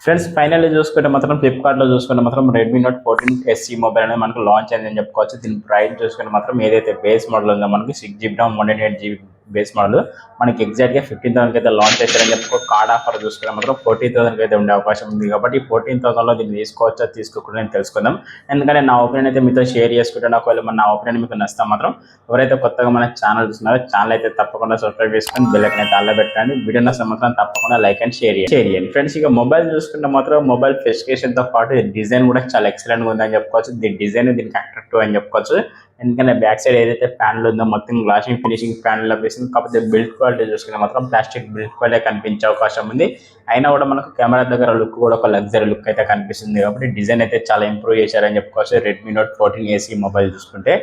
Friends finally చూసుకుంటే మాత్రం ఫ్లిప్కార్ట్లో చూసుకుంటే మాత్రం రెడ్మీ నోట్ 14 SE మొబైల్ అనేది మనకు లాంచ్ అయిందని చెప్పుకోవచ్చు. దీని ప్రైస్ చూసుకుంటే మాత్రం ఏదైతే బేస్ మోడల్ ఉందో మనకి 6GB RAM 128GB base model మనకి ఎగ్జాక్ట్గా 15,000 అయితే లాంచ్ చేశారని చెప్పుకో. కార్డ్ ఆఫర్ చూసుకుంటే మాత్రం 14,000 అయితే ఉండే అవకాశం ఉంది. కాబట్టి 14,000లో దీన్ని తీసుకోవచ్చా తీసుకోకుండా తెలుసుకుందాం. ఎందుకంటే నా ఒపీనియన్ అయితే మీతో షేర్ చేసుకుంటాను. ఒకవేళ నా ఒపీనియన్ మీకు నచ్చితే మాత్రం ఎవరైతే కొత్తగా మన ఛానల్ చూస్తున్నారో ఛానల్ అయితే తప్పకుండా సబ్స్క్రైబ్ చేసుకొని బెల్ ఐకాన్ అయితే ఆల్లో పెట్టండి. వీడియో నచ్చితే మాత్రం తప్పకుండా లైక్ అండ్ షేర్ చేయండి. ఫ్రెండ్స్ ఇక మొబైల్ చూసుకుంటే మాత్రం మొబైల్ స్పెసిఫికేషన్తో పాటు డిజైన్ కూడా చాలా ఎక్సలెంట్గా ఉందని చెప్పుకోవచ్చు. దీని డిజైన్ దీనికి అట్రాక్టివ్ అని చెప్పుకోవచ్చు. ఎందుకంటే బ్యాక్ సైడ్ ఏదైతే ప్యానల్ ఉందో మొత్తం గ్లాసింగ్ ఫినిషింగ్ ప్యానల్ లభిస్తుంది. కాకపోతే బిల్డ్ క్వాలిటీ చూసుకుంటే మాత్రం ప్లాస్టిక్ బిల్డ్ క్వాలిటీ కనిపించే అవకాశం ఉంది. అయినా కూడా మనకు కెమెరా దగ్గర లుక్ కూడా ఒక లగ్జరీ లుక్ అయితే కనిపిస్తుంది. కాబట్టి డిజైన్ అయితే చాలా ఇంప్రూవ్ చేశారని చెప్పుకోవచ్చు. రెడ్మీ నోట్ 14 SE మొబైల్ చూసుకుంటే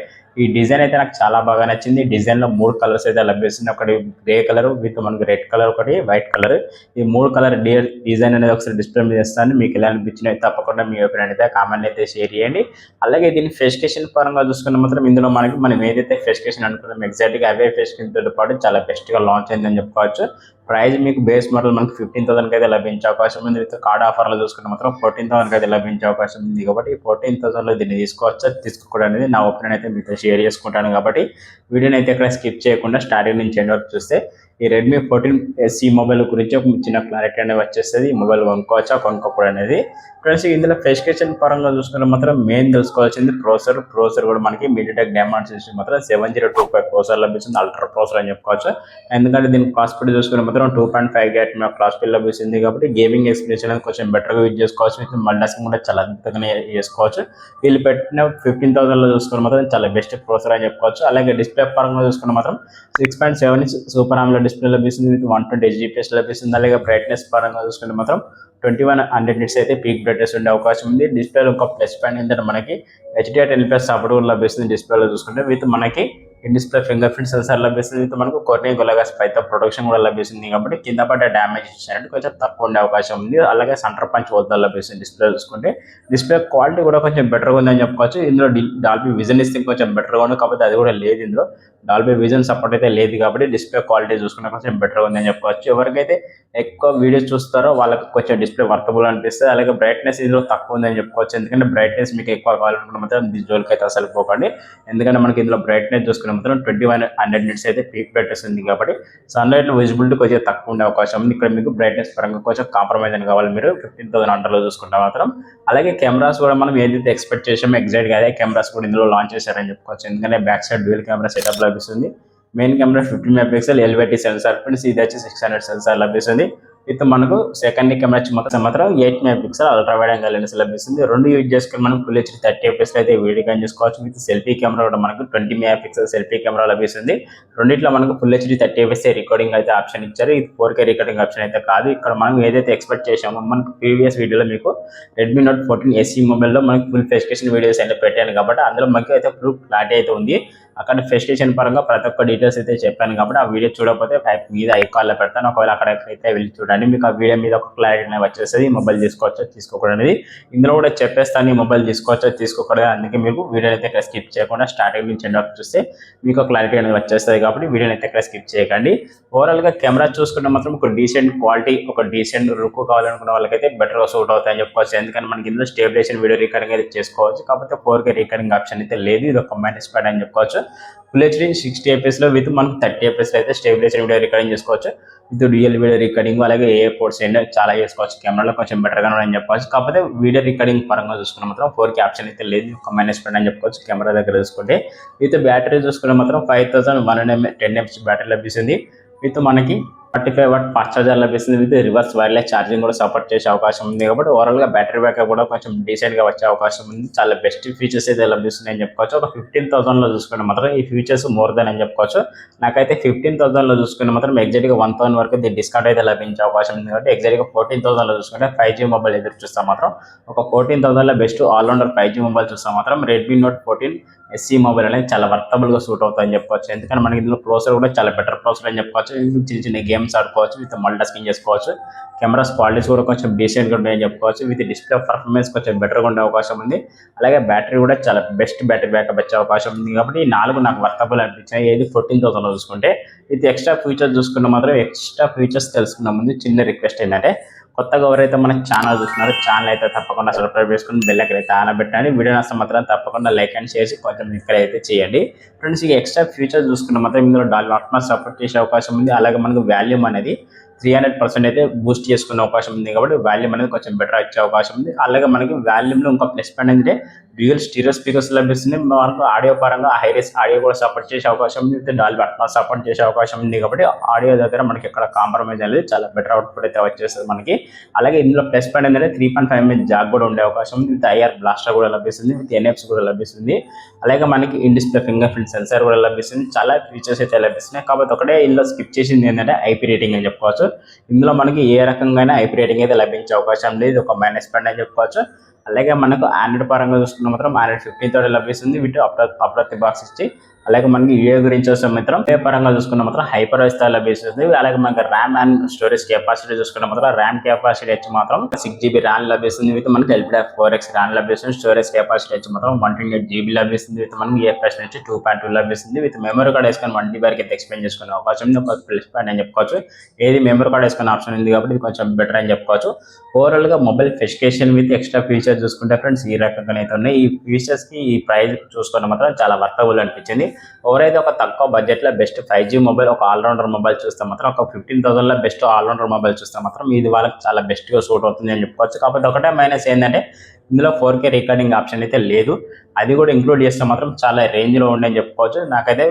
ఈ డిజైన్ అయితే నాకు చాలా బాగా నచ్చింది. డిజైన్లో 3 కలర్స్ అయితే లభిస్తుంది. ఒకటి గ్రే కలర్ విత్ మనకు రెడ్ కలర్, ఒకటి వైట్ కలర్. ఈ 3 కలర్ డిజైన్ అనేది ఒకసారి డిస్ప్లే మీద చేస్తాను. మీకు ఎలా అనిపించినాయి తప్పకుండా మీ ఒపీనియన్ అయితే కామెంట్ అయితే షేర్ చేయండి. అలాగే దీని స్పెసిఫికేషన్ పరంగా చూసుకున్న మాత్రం ఇందులో మనం ఏదైతే స్పెసిఫికేషన్ అనుకున్నాం ఎగ్జాక్ట్గా అవే స్పెసిఫికేషన్తో పాటు చాలా బెస్ట్గా లాంచ్ అయిందని చెప్పుకోవచ్చు. ప్రైస్ మీకు బేస్ మోడల్ మనకు 15,000 అయితే లభించే అవకాశం ఉంది. విత్ కార్డ్ ఆఫర్లో చూసుకుంటే మాత్రం 14,000 అయితే లభించే అవకాశం ఉంది. కాబట్టి 14,000లో దీన్ని తీసుకోవచ్చా తీసుకోకూడదు అనేది నా ఒపీనియన్ అయితే మీతో షేర్ చేసుకుంటాను. కాబట్టి వీడియోని అయితే ఇక్కడ స్కిప్ చేయకుండా స్టార్టింగ్ నుంచి ఎండ్ వరకు చూస్తే ఈ రెడ్మీ 14 SE మొబైల్ గురించి ఒక చిన్న క్లారిటీ అనేది వచ్చేస్తుంది. ఈ మొబైల్ కొనుక్కోవచ్చా కొనుక్కోకూడదు అనేది. ఫ్రెండ్స్ ఇందులో స్పెసిఫికేషన్ పరంగా చూసుకుంటే మాత్రం మెయిన్ తెలుసుకోవాల్సింది ప్రోసెసర్ కూడా మనకి మీడియాటెక్ డైమండ్ సిస్టమ్ మాత్రం 7025 ప్రోసెసర్ లభిస్తుంది. అల్ట్రా ప్రోసెసర్ అని చెప్పుకోవచ్చు. ఎందుకంటే దీనికి కాస్ట్ స్పీడ్ చూసుకుంటే మాత్రం 2.5 GHz క్లాస్ స్పీడ్ లభిస్తుంది. కాబట్టి గేమింగ్ ఎక్స్పీరియన్స్ అనేది కొంచెం బెటర్గా యూజ్ చేసుకోవచ్చు. విత్ మల్టీటాస్కింగ్ కూడా చాలా అద్భుతంగా చేసుకోవచ్చు. వీళ్ళు పెట్టిన 15,000లో చూసుకుని మాత్రం చాలా బెస్ట్ ప్రోసెసర్ అని చెప్పుకోవచ్చు. అలాగే డిస్ప్లే పరంగా చూసుకున్న మాత్రం 6.7 ఇంచ్ సూపర్ AMOLED డిస్ప్లే లభిస్తుంది. విత్ 120 FPS లభిస్తుంది. అలాగే బ్రైట్నెస్ పరంగా చూసుకుంటే మాత్రం 2100 నిట్స్ అయితే పీక్ బ్రైట్నెస్ ఉండే అవకాశం ఉంది. డిస్ప్లేలో ఒక ప్లస్ పాయింట్ ఏంటంటే మనకి HDR10+ సపోర్ట్ కూడా లభిస్తుంది. డిస్ప్లేలో చూసుకుంటే విత్ మనకి డిస్ప్లే ఫింగర్ ప్రింట్ సెన్సార్ లభిస్తుంది. విత్ మనకు కొన్ని గొలగాస్ పైతో ప్రొటెక్షన్ కూడా లభిస్తుంది. కాబట్టి కింద పడ్డ డ్యామేజ్ ఇచ్చినట్టు కొంచెం తక్కువ ఉండే అవకాశం ఉంది. అలాగే సెంటర్ పంచ్ వద్ద లభిస్తుంది. డిస్ప్లే చూసుకుంటే డిస్ప్లే క్వాలిటీ కూడా కొంచెం బెటర్గా ఉందని చెప్పుకోవచ్చు. ఇందులో డాల్బీ విజన్ ఇస్తే కొంచెం బెటర్గా ఉంది. కాకపోతే అది కూడా లేదు. ఇందులో డాల్బీ విజన్ సపోర్ట్ అయితే లేదు. కాబట్టి డిస్ప్లే క్వాలిటీ చూసుకుంటే కొంచెం బెటర్గా ఉందని చెప్పుకోవచ్చు. ఎవరికైతే ఎక్కువ వీడియోస్ చూస్తారో వాళ్ళకి కొంచెం డిస్ప్లే వర్తబుల్ అనిపిస్తుంది. అలాగే బ్రైట్నెస్ ఇందులో తక్కువ ఉందని చెప్పుకోవచ్చు. ఎందుకంటే బ్రైట్నెస్ మీకు ఎక్కువ కావాలనుకుంటే మాత్రం దీని జోలికి అయితే అసలు పోకండి. ఎందుకంటే మనకి ఇందులో బ్రైట్నెస్ చూసుకునే మాత్రం 2100 నిట్స్ అయితే పీక్ బ్రైట్నెస్ ఉంది. కాబట్టి సన్లైట్ విజిబిలిటీ కొంచెం తక్కువ ఉండే అవకాశం ఉంది. ఇక్కడ మీకు బ్రైట్నెస్ పరంగా కొంచెం కాంప్రమైజ్ అని కావాలి మీరు 15,000 అండర్లో చూసుకుంటే మాత్రం. అలాగే కెమెరాస్ కూడా మనం ఏదైతే ఎక్స్పెక్ట్ చేసామో ఎగ్జాక్ట్గా అదే కెమెరాస్ కూడా ఇందులో లాంచ్ చేశారని చెప్పుకోవచ్చు. ఎందుకంటే back side dual camera setup లభిస్తుంది. Main camera 15 MP LVT sensor friends, ఇది వచ్చి 600 సెన్సార్ లభిస్తుంది. విత్ మనకు సెకండ్ కెమెరా వచ్చి మాత్రం 8 MP ultra wide angle lens లభిస్తుంది. రెండు యూజ్ చేసుకుని మనం ఫుల్ HD 30 FPS అయితే వీడియో కాన్ చేసుకోవచ్చు. విత్ సెల్ఫీ కెమెరా కూడా మనకు 20 MP సెల్ఫీ కెమెరా లభిస్తుంది. రెండిట్లో మనకు ఫుల్ HD 30 FPS రికార్డింగ్ అయితే ఆప్షన్ ఇచ్చారు. ఇది 4K రికార్డింగ్ ఆప్షన్ అయితే కాదు. ఇక్కడ మనం ఏదైతే ఎక్స్పెక్ట్ చేసామో మనకు ప్రీవియస్ వీడియోలో మీకు రెడ్మీ నోట్ 14 SE మొబైల్లో మనకు ఫుల్ స్పెసిఫికేషన్ వీడియోస్ అయితే పెట్టాను. కాబట్టి అందులో మనకి అయితే ఫుల్ క్లారిటీ అయితే ఉంది. అక్కడ స్పెసిఫికేషన్ పరంగా ప్రతి ఒక్క డీటెయిల్స్ అయితే చెప్పాను. కాబట్టి ఆ వీడియో చూడకపోతే మీద ఐకాన్లో పెడతాను. ఒకవేళ అక్కడైతే వెళ్ళి చూడండి. మీకు ఆ వీడియో మీద ఒక క్లారిటీ అనేది వచ్చేస్తుంది. మొబైల్ తీసుకోవచ్చా తీసుకోకూడదు అనేది ఇందులో కూడా చెప్పేస్తాను. ఈ మొబైల్ తీసుకోవచ్చా తీసుకోకూడదు. అందుకే మీకు వీడియో అయితే ఇక్కడ స్కిప్ చేయకుండా స్టార్టింగ్ నుంచి ఎండ్ వరకు చూస్తే మీకు క్లారిటీ అనేది వచ్చేస్తుంది. కాబట్టి వీడియోని అయితే ఇక్కడ స్కిప్ చేయకండి. ఓవరాల్గా కెమెరా చూసుకుంటే మాత్రం ఒక డీసెంట్ క్వాలిటీ, ఒక డీసెంట్ లుక్ కావాలనుకున్న వాళ్ళకైతే బెటర్గా సూట్ అవుతాయని చెప్పుకోవచ్చు. ఎందుకంటే మనకి ఇందులో స్టేబిలైజేషన్ వీడియో రికార్డింగ్ అయితే చేసుకోవచ్చు. కాకపోతే 4K రికార్డింగ్ ఆప్షన్ అయితే లేదు. ఇది ఒక మైనస్ పాయింట్ అని చెప్పుకోవచ్చు. ఫుల్ HD 60 FPS విత్ మనకు 30 FPS అయితే స్టేబిలైజేషన్ వీడియో రికార్డింగ్ చేసుకోవచ్చు. విత్ డ్యూయల్ వీడియో రికార్డింగ్ అలాగే ఏ పోర్ట్స్ చాలా చేసుకోవచ్చు. కెమెరాలో కొంచెం బెటర్గా అని చెప్పవచ్చు. కాకపోతే వీడియో రికార్డింగ్ పరంగా చూసుకున్న మాత్రం 4K ఆప్షన్ అయితే లేదు. ఒక మైనస్ పాయింట్ అని చెప్పుకోవచ్చు. కెమెరా దగ్గర చూసుకుంటే విత్ బ్యాటరీ చూసుకున్న మాత్రం 5110 mAh బ్యాటరీ లభిస్తుంది. విత్ మనకి 45 వాట్ ఫాస్ట్ ఛార్జర్ లభిస్తుంది. విత్ రివర్స్ వైర్లెస్ ఛార్జింగ్ కూడా సపోర్ట్ చేసే అవకాశం ఉంది. కాబట్టి ఓవరాల్గా బ్యాటరీ బ్యాకప్ కూడా కొంచెం డీసెంట్గా వచ్చే అవకాశం ఉంది. చాలా బెస్ట్ ఫీచర్స్ అయితే లభిస్తుంది అని చెప్పుకోవచ్చు. ఒక 15,000లో చూసుకుంటే మాత్రం ఈ ఫీచర్స్ మోర్ దెన్ అని చెప్పుకోవచ్చు. నాకైతే 15,000లో చూసుకుంటే మాత్రం ఎగ్జాక్ట్గా 1,000 వరకు డిస్కౌంట్ అయితే లభించే అవకాశం ఉంది. కాబట్టి ఎగ్జాక్ట్గా 14,000లో చూసుకుంటే 5G మొబైల్ ఎదురు చూస్తాం మాత్రం ఒక 14,000లో బెస్ట్ ఆల్రౌండర్ 5G మొబైల్ చూస్తాం మాత్రం రెడ్మీ నోట్ 14 SE మొబైల్ అనేది చాలా వర్తబుల్గా సూట్ అవుతుందని చెప్పుకోవచ్చు. ఎందుకంటే మనకి ఇందులో ప్రాసెసర్ కూడా చాలా బెటర్ ప్రాసెసర్ అని చెప్పుకోవచ్చు. చిన్న చిన్న గేమ్స్ ఆడుకోవచ్చు. విత్ మల్టీటాస్కింగ్ చేసుకోవచ్చు. కెమెరాస్ క్వాలిటీస్ కూడా కొంచెం డీసెంట్గా ఉంటాయని చెప్పుకోవచ్చు. విత్ డిస్ప్లే పర్ఫార్మెన్స్ కొంచెం బెటర్గా ఉండే అవకాశం ఉంది. అలాగే బ్యాటరీ కూడా చాలా బెస్ట్ బ్యాటరీ బ్యాకప్ వచ్చే అవకాశం ఉంది. కాబట్టి ఈ 4 నాకు వర్తబుల్ అనిపించాయి. ఏది 14,000లో చూసుకుంటే విత్ ఎక్స్ట్రా ఫీచర్స్ చూసుకున్న మాత్రం ఎక్స్ట్రా ఫీచర్స్ తెలుసుకున్న ముందు చిన్న రిక్వెస్ట్ ఏంటంటే కొత్తగా ఎవరైతే మన ఛానల్ చూస్తున్నారో ఛానల్ అయితే తప్పకుండా సబ్స్క్రైబ్ చేసుకుని బెల్ ఐకాన్ అయితే ఆన్ పెట్టండి. వీడియో నష్టం మాత్రం తప్పకుండా లైక్ అండ్ షేర్ కొంచెం ఇక్కడ అయితే చేయండి ఫ్రెండ్స్. ఇక ఎక్స్ట్రా ఫీచర్స్ చూసుకుంటే మాత్రం ఇందులో డాల్బీ అట్మాస్ సపోర్ట్ చేసే అవకాశం ఉంది. అలాగే మనకు వాల్యూమ్ అనేది 300% అయితే బూస్ట్ చేసుకునే అవకాశం ఉంది కాబట్టి వాల్యూమ్ అనేది కొంచెం బెటర్ వచ్చే అవకాశం ఉంది. అలాగే మనకి వాల్యూమ్లో ఇంకా ప్లస్ పాయింట్ ఏంటంటే డ్యూయల్ స్టీరియో స్పీకర్స్ లభిస్తుంది. మనకు ఆడియో పరంగా హైరేస్ ఆడియో కూడా సపోర్ట్ చేసే అవకాశం ఉంది. విత్ డాల్బీ అట్మాస్ సపోర్ట్ చేసే అవకాశం ఉంది కాబట్టి ఆడియో దగ్గర మనకి ఎక్కడ కాంప్రమైజ్ అనేది చాలా బెటర్ అవుట్పుట్ అయితే వచ్చేస్తుంది మనకి. అలాగే ఇందులో ప్లస్ పాయింట్ ఏంటంటే 3.5 mm జాక్ కూడా ఉండే అవకాశం ఉంది. విత్ ఐఆర్ బ్లాస్టర్ కూడా లభిస్తుంది. విత్ ఎన్ఎఫ్స్ కూడా లభిస్తుంది. అలాగే మనకి in display finger print censor కూడా లభిస్తుంది. చాలా ఫీచర్స్ అయితే లభిస్తున్నాయి. కాబట్టి ఒకటే ఇందులో స్కిప్ చేసింది ఏంటంటే ఐపీ రేటింగ్ అని చెప్పుకోవచ్చు. ఇందులో మనకి ఏ రకంగా ఐపీ రేటింగ్ అయితే లభించే అవకాశం లేదు, ఒక మైనస్ పాయింట్ అని చెప్పుకోవచ్చు. అలాగే మనకు ఆండ్రాయిడ్ పరంగా చూసుకున్న మాత్రం ఆండ్రాయిడ్ 15 తోటి లభిస్తుంది. వీటి అప్రతి బాక్స్ ఇచ్చి అలాగే మనకి వీడియో గురించి వస్తే మాత్రం పరంగా చూసుకున్న మాత్రం హైపర్ వైస్ లభిస్తుంది. అలాగే మనకి ర్యామ్ అండ్ స్టోరేజ్ కెపాసిటీ చూసుకున్న మాత్రం ర్యామ్ కెపాసిటీ వచ్చి మాత్రం 6GB ర్యామ్ లభిస్తుంది. విత్ మనకి LPDDR4X ర్యామ్ లభిస్తుంది. స్టోరేజ్ కెపాసిటీ వచ్చి మాత్రం 128GB లభిస్తుంది. విత్ మనకి EFS వచ్చి 2.2 లభిస్తుంది. విత్ మెమరీ కార్డ్ వేసుకొని 1TB వరకు అయితే ఎక్స్పెండ్ చేసుకునే అవకాశం ఉంది. ఒక ప్లస్ పాయింట్ అని చెప్పుకోవచ్చు. ఏది మెమరీ కార్డ్ వేసుకునే ఆప్షన్ ఉంది కాబట్టి ఇది కొంచెం బెటర్ అని చెప్పుకోవచ్చు. ఓవరాల్ గా mobile specification with extra features చూసుకుంటే ఫ్రెండ్స్ ఈ రకంగా అయితే ఉన్నాయి. ఈ ఫీచర్స్ కి ఈ ప్రైస్ చూసుకుంటే మాత్రం చాలా వర్తబుల్ అనిపించింది. ఎవరైతే ఒక తక్కువ బడ్జెట్ లో బెస్ట్ 5G మొబైల్, ఒక ఆల్రౌండర్ మొబైల్ చూస్తే మాత్రం, ఒక 15,000 లో బెస్ట్ ఆల్రౌండర్ మొబైల్ చూస్తే మాత్రం ఇది వాళ్ళకి చాలా బెస్ట్ గా సూట్ అవుతుంది అని చెప్పుకోవచ్చు. కాకపోతే ఒకటే మైనస్ ఏంటంటే ఇందులో 4K రికార్డింగ్ ఆప్షన్ అయితే లేదు. అది కూడా ఇంక్లూడ్ చేస్తే మాత్రం చాలా రేంజ్ లో ఉండే అని చెప్పుకోవచ్చు. నాకైతే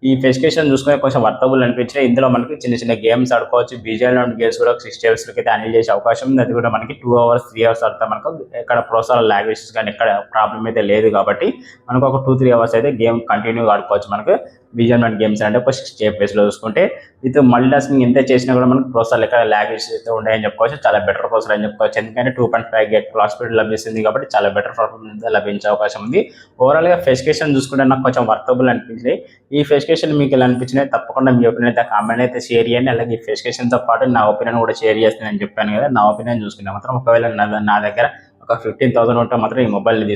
ఈ స్పెసిఫికేషన్ చూసుకునే కొంచెం వర్తబుల్ అనిపించినాయి. ఇందులో మనకి చిన్న చిన్న గేమ్స్ ఆడుకోవచ్చు. బీజేఎల్ గేమ్స్ కూడా 60 hours అయితే హ్యాండిల్ చేసే అవకాశం ఉంది. అది కూడా మనకి 2 hours 3 hours ఆడితే మనకు ఎక్కడ ప్రోసెసర్ లాంగ్వేజెస్ కానీ ఎక్కడ ప్రాబ్లం అయితే లేదు కాబట్టి మనకు ఒక 2-3 hours అయితే గేమ్ కంటిన్యూగా ఆడుకోవచ్చు. మనకు బీజేఎల్ గేమ్స్ అంటే ఒక 60 FPS లో చూసుకుంటే విత్ మల్టీ టాస్కింగ్ ఎంత చేసినా కూడా మనకు ప్రోసెసర్ ఎక్కడ లాంగ్వేజెస్ అయితే ఉన్నాయని చెప్పుకోవచ్చు. చాలా బెటర్ ప్రోసెసర్ అని చెప్పుకోవచ్చు. ఎందుకంటే 2.5 GHz క్లాక్ స్పీడ్ లభిస్తుంది కాబట్టి చాలా బెటర్ పర్ఫార్మెన్స్ లభించే అవకాశం ఉంది. ఓవరాల్ గా స్పెసిఫికేషన్ చూసుకుంటే నాకు కొంచెం వర్తబుల్ అనిపించింది. ఈ స్పెసిఫికేషన్ మీకు ఎలా అనిపించినాయి తప్పకుండా మీ ఒపీనియన్ అయితే కామెంట్ అయితే షేర్ చేయండి. అలాగే ఈ స్పెసిఫికేషన్ తో పాటు నా ఒపీనియన్ కూడా షేర్ చేస్తానని చెప్పాను కదా. నా ఒపీనియన్ చూసుకుంటే మాత్రం ఒకవేళ నా దగ్గర ఒక 15,000 ఉంటే మాత్రం ఈ మొబైల్ని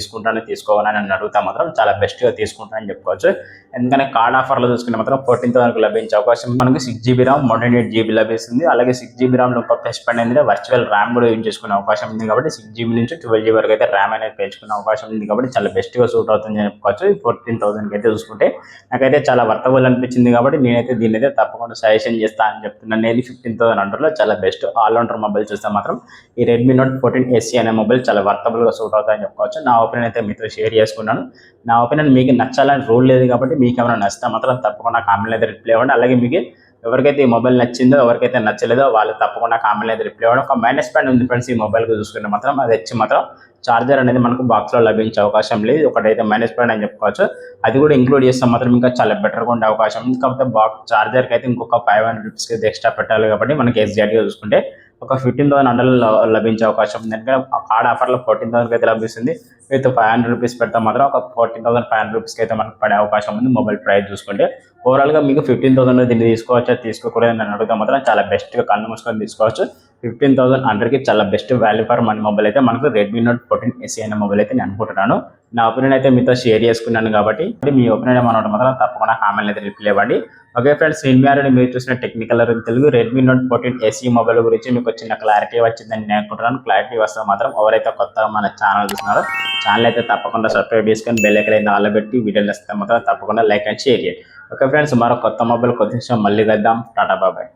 తీసుకోవాలని నన్ను అడుగుతా మాత్రం చాలా బెస్ట్గా తీసుకుంటానని చెప్పుకోవచ్చు. ఎందుకంటే కార్డ్ ఆఫర్లో చూసుకుంటే మాత్రం 14,000 లభించే అవకాశం మనకి 6GB ర్యామ్ 128GB లభిస్తుంది. అలాగే 6GB ర్యామ్లో ఒక ప్లస్ పాయింట్ ఏంటంటే వర్చువల్ ర్యామ్ కూడా యూజ్ చేసుకునే అవకాశం ఉంది కాబట్టి 6GB నుంచి 12GB వరకు అయితే ర్యామ్ అనేది పెంచుకునే అవకాశం ఉంది కాబట్టి చాలా బెస్ట్గా సూట్ అవుతుంది అని చెప్పుకోవచ్చు. 14,000 అయితే చూసుకుంటే నాకైతే చాలా వర్తబుల్ అనిపించింది కాబట్టి నేనైతే దీన్ని అయితే తప్పకుండా సజెషన్ చేస్తాను అని చెప్తున్నాను. నేను 15,000 అండర్లో చాలా బెస్ట్ ఆల్రౌండర్ మొబైల్ చూస్తే మాత్రం ఈ Redmi Note 14 SE అనే మొబైల్ చాలా వర్తబుల్ గా సూట్ అవుతాయని చెప్పుకోవచ్చు. నా ఒపీనియన్ అయితే మీతో షేర్ చేసుకున్నాను. నా ఒపీనియన్ మీకు నచ్చాలని రూల్ లేదు కాబట్టి మీకు ఏమైనా నచ్చితే మాత్రం తప్పకుండా కామెంట్ అయితే రిప్లై ఇవ్వండి. అలాగే మీకు ఎవరికైతే ఈ మొబైల్ నచ్చిందో ఎవరికైతే నచ్చలేదో వాళ్ళు తప్పకుండా కామెంట్ అయితే రిప్లై ఇవ్వండి. ఒక మైనస్ పాయింట్ ఉంది ఫ్రెండ్స్ ఈ మొబైల్ చూసుకుంటే మాత్రం అది వచ్చి మాత్రం చార్జర్ అనేది మనకు బాక్స్ లో లభించే అవకాశం లేదు. ఒకటైతే మైనస్ పాయింట్ అని చెప్పుకోవచ్చు. అది కూడా ఇంక్లూడ్ చేస్తే మాత్రం ఇంకా చాలా బెటర్గా ఉండే అవకాశం ఉంది. కాకపోతే బాక్స్ చార్జర్కి అయితే ఇంకొక 500 రూపీస్కి అయితే ఎక్స్ట్రా పెట్టాలి కాబట్టి మనకి ఎగ్జాక్ట్గా చూసుకుంటే ఒక 15,000 అండర్లో లభించే అవకాశం ఉంది. ఎందుకంటే కార్డ్ ఆఫర్లో 14,000 అయితే లభిస్తుంది. విత్ 500 రూపీస్ పెడితే మాత్రం ఒక 14,500 రూపీస్కి అయితే మనకు పడే అవకాశం ఉంది మొబైల్ ప్రైస్ చూసుకుంటే. ఓవరాల్గా మీకు 15,000 దీన్ని తీసుకోవచ్చా తీసుకోకూడదు అని అడిగితే మాత్రం చాలా బెస్ట్గా కళ్ళు మూసుకొని తీసుకోవచ్చు. 15,000 అండర్కి చాలా best value for money mobile అయితే మనకు Redmi Note 14 SE అనే మొబైల్ అయితే నేను అనుకుంటున్నాను. నా ఒపీనియన్ అయితే మీతో షేర్ చేసుకున్నాను కాబట్టి మీ ఒపీనియన్ ఏమన్నా మాత్రం తప్పకుండా కామెంట్ అయితే రిప్లై ఇవ్వండి. ఓకే ఫ్రెండ్స్, మీరు చూసిన technical Telugu Redmi Note 14 SE mobile గురించి మీకు చిన్న క్లారిటీ వచ్చిందని నేను అనుకుంటున్నాను. క్లారిటీ వస్తే మాత్రం ఎవరైతే కొత్తగా మన ఛానల్ చూస్తున్నారో ఛానల్ అయితే తప్పకుండా సబ్స్క్రైబ్ చేసుకొని బెల్ ఐకాన్ అయితే ఆల్ పెట్టి వీడియోలు వస్తే మాత్రం తప్పకుండా లైక్ అండ్ షేర్ చేయండి. ఓకే ఫ్రెండ్స్, మరో కొత్త మొబైల్ కొద్ది మళ్ళీ కలుద్దాం. టాటా బాబాయ్.